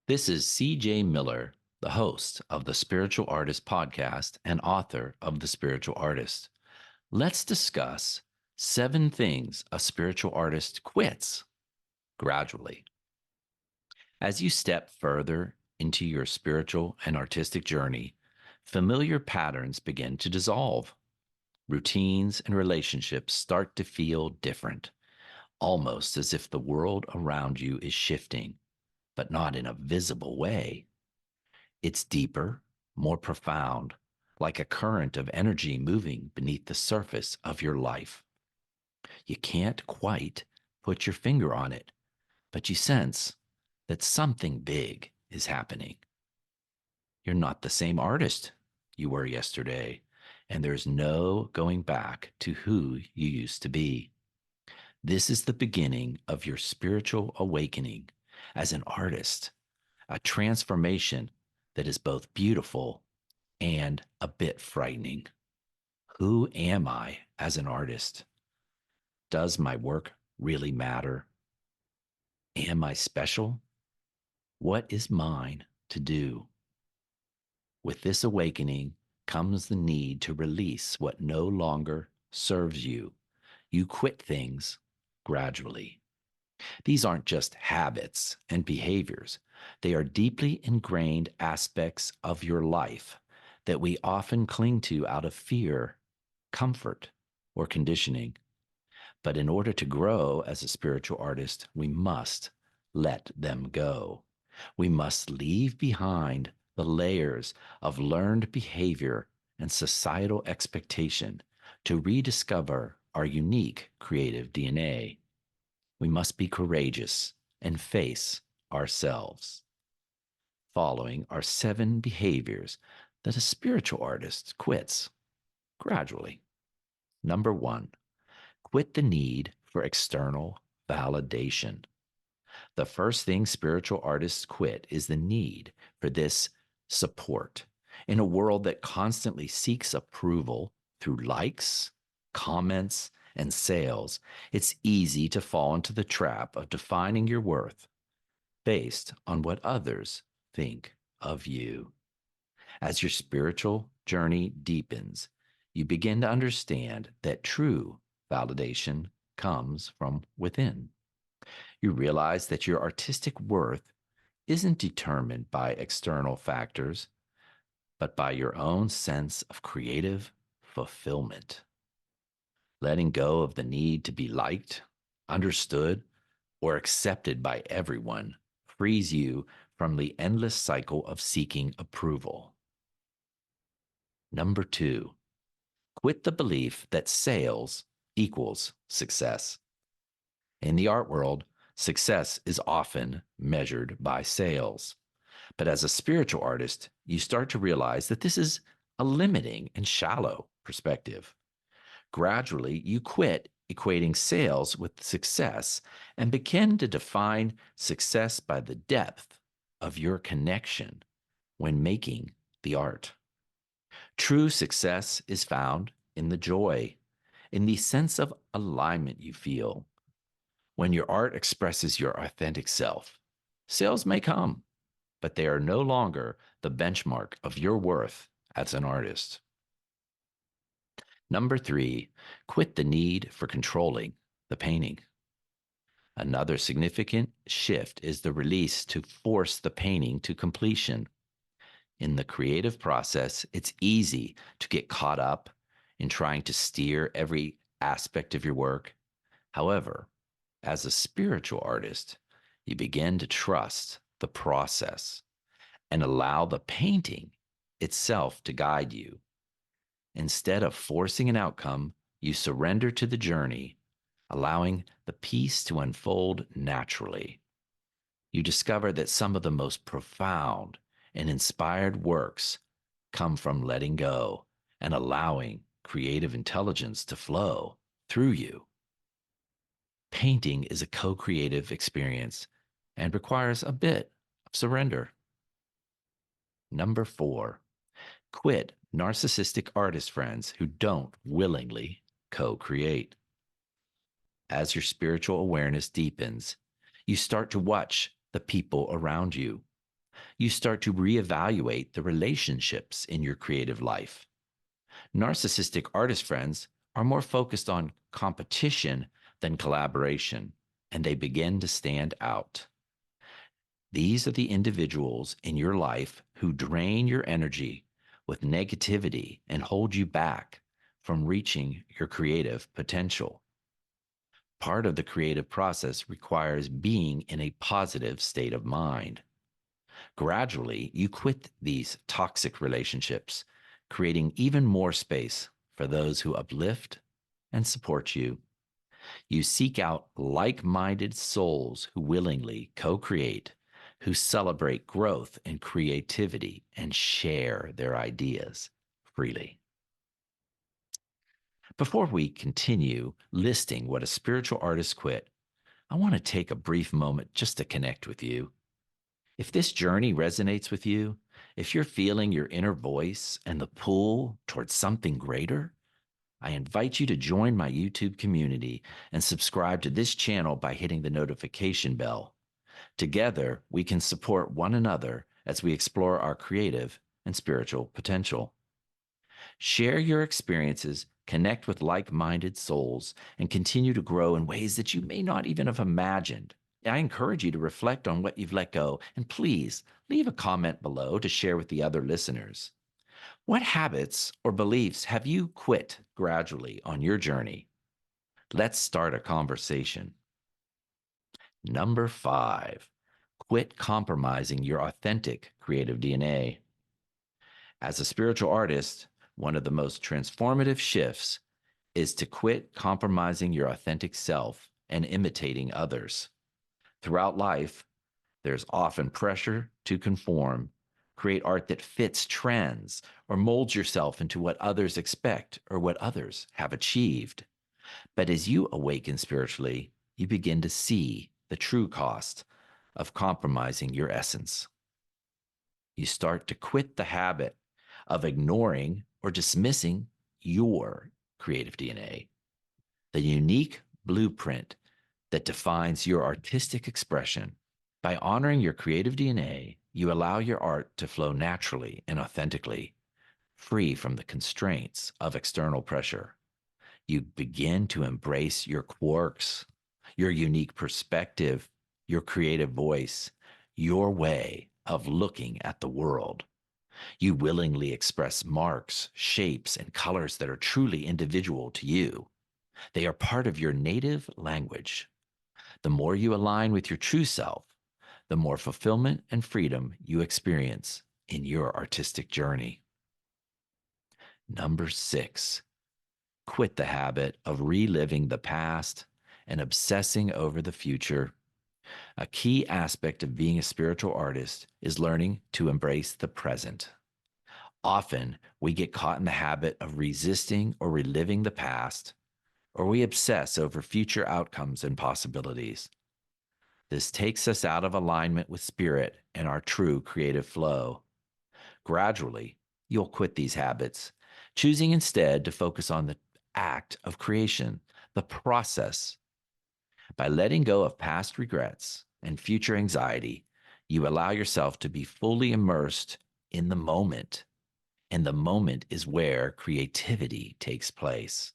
This is CJMiller, the host of the Spiritual Artist podcast and author of The Spiritual Artist. Let's discuss 7 things a spiritual artist quits gradually. As you step further into your spiritual and artistic journey, familiar patterns begin to dissolve. Routines and relationships start to feel different, almost as if the world around you is shifting, but not in a visible way. It's deeper, more profound, like a current of energy moving beneath the surface of your life. You can't quite put your finger on it, but you sense that something big is happening. You're not the same artist you were yesterday, and there's no going back to who you used to be. This is the beginning of your spiritual awakening as an artist, a transformation that is both beautiful and a bit frightening. Who am I as an artist? Does my work really matter? Am I special? What is mine to do? With this awakening comes the need to release what no longer serves you. You quit things gradually. These aren't just habits and behaviors. They are deeply ingrained aspects of your life that we often cling to out of fear, comfort, or conditioning. But in order to grow as a spiritual artist, we must let them go. We must leave behind the layers of learned behavior and societal expectation to rediscover our unique creative DNA. We must be courageous and face ourselves. Following are 7 behaviors that a spiritual artist quits gradually. Number 1, quit the need for external validation. The first thing spiritual artists quit is the need for this support. In a world that constantly seeks approval through likes, comments, and sales, it's easy to fall into the trap of defining your worth based on what others think of you. As your spiritual journey deepens, you begin to understand that true validation comes from within. You realize that your artistic worth isn't determined by external factors, but by your own sense of creative fulfillment. Letting go of the need to be liked, understood, or accepted by everyone frees you from the endless cycle of seeking approval. Number 2, quit the belief that sales equals success. In the art world, success is often measured by sales. But as a spiritual artist, you start to realize that this is a limiting and shallow perspective. Gradually, you quit equating sales with success and begin to define success by the depth of your connection when making the art. True success is found in the joy, in the sense of alignment you feel. When your art expresses your authentic self, sales may come, but they are no longer the benchmark of your worth as an artist. Number 3, quit the need for controlling the painting. Another significant shift is the release to force the painting to completion. In the creative process, it's easy to get caught up in trying to steer every aspect of your work. However, as a spiritual artist, you begin to trust the process and allow the painting itself to guide you. Instead of forcing an outcome, you surrender to the journey, allowing the piece to unfold naturally. You discover that some of the most profound and inspired works come from letting go and allowing creative intelligence to flow through you. Painting is a co-creative experience and requires a bit of surrender. Number 4, quit narcissistic artist friends who don't willingly co-create. As your spiritual awareness deepens, you start to watch the people around you. You start to reevaluate the relationships in your creative life. Narcissistic artist friends are more focused on competition than collaboration, and they begin to stand out. These are the individuals in your life who drain your energy with negativity and hold you back from reaching your creative potential. Part of the creative process requires being in a positive state of mind. Gradually, you quit these toxic relationships, creating even more space for those who uplift and support you. You seek out like minded souls who willingly co create, who celebrate growth and creativity and share their ideas freely. Before we continue listing what a spiritual artist quit, I want to take a brief moment just to connect with you. If this journey resonates with you, if you're feeling your inner voice and the pull towards something greater, I invite you to join my YouTube community and subscribe to this channel by hitting the notification bell. Together, we can support one another as we explore our creative and spiritual potential. Share your experiences, connect with like minded souls, and continue to grow in ways that you may not even have imagined. I encourage you to reflect on what you've let go, and please leave a comment below to share with the other listeners. What habits or beliefs have you quit gradually on your journey? Let's start a conversation. Number 5, quit compromising your authentic creative DNA. As a spiritual artist, one of the most transformative shifts is to quit compromising your authentic self and imitating others. Throughout life, there's often pressure to conform, create art that fits trends, or molds yourself into what others expect or what others have achieved. But as you awaken spiritually, you begin to see the true cost of compromising your essence. You start to quit the habit of ignoring or dismissing your creative DNA, the unique blueprint that defines your artistic expression. By honoring your creative DNA, you allow your art to flow naturally and authentically, free from the constraints of external pressure. You begin to embrace your quirks, your unique perspective, your creative voice, your way of looking at the world. You willingly express marks, shapes, and colors that are truly individual to you. They are part of your native language. The more you align with your true self, the more fulfillment and freedom you experience in your artistic journey. Number 6, quit the habit of reliving the past and obsessing over the future. A key aspect of being a spiritual artist is learning to embrace the present. Often, we get caught in the habit of resisting or reliving the past, or we obsess over future outcomes and possibilities. This takes us out of alignment with spirit and our true creative flow. Gradually, you'll quit these habits, choosing instead to focus on the act of creation, the process. By letting go of past regrets and future anxiety, you allow yourself to be fully immersed in the moment. And the moment is where creativity takes place.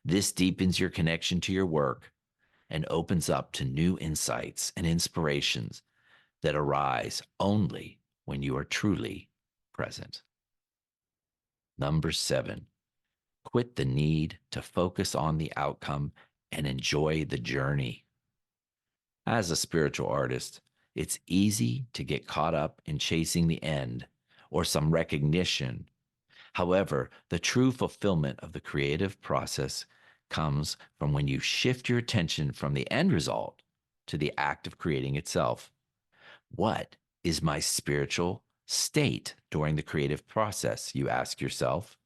This deepens your connection to your work and opens up to new insights and inspirations that arise only when you are truly present. Number 7, quit the need to focus on the outcome and enjoy the journey. As a spiritual artist, it's easy to get caught up in chasing the end or some recognition. However, the true fulfillment of the creative process comes from when you shift your attention from the end result to the act of creating itself. What is my spiritual state during the creative process, you ask yourself?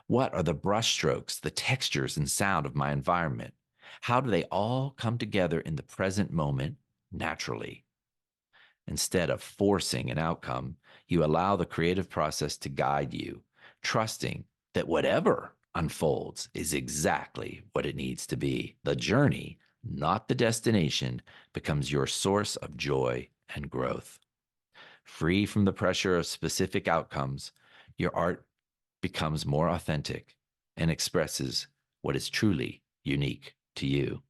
What are the brushstrokes, the textures, and sound of my environment? How do they all come together in the present moment naturally? Instead of forcing an outcome, you allow the creative process to guide you, trusting that whatever unfolds is exactly what it needs to be. The journey, not the destination, becomes your source of joy and growth. Free from the pressure of specific outcomes, your art becomes more authentic and expresses what is truly unique to you.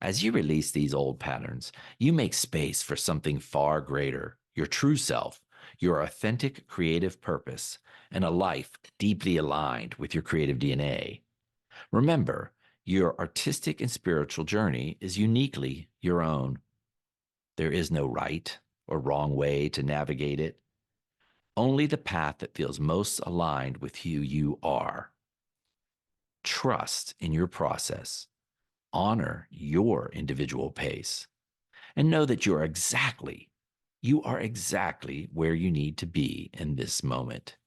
As you release these old patterns, you make space for something far greater, your true self, your authentic creative purpose, and a life deeply aligned with your creative DNA. Remember, your artistic and spiritual journey is uniquely your own. There is no right or wrong way to navigate it, only the path that feels most aligned with who you are. Trust in your process, honor your individual pace, and know that you are exactly where you need to be in this moment.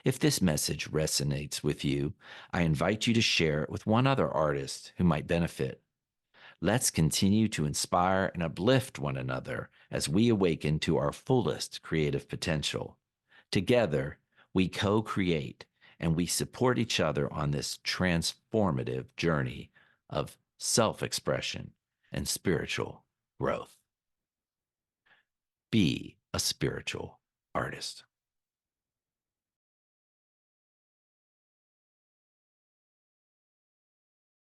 If this message resonates with you, I invite you to share it with one other artist who might benefit. Let's continue to inspire and uplift one another as we awaken to our fullest creative potential. Together, we co create and we support each other on this transformative journey of self expression and spiritual growth. Be a spiritual artist.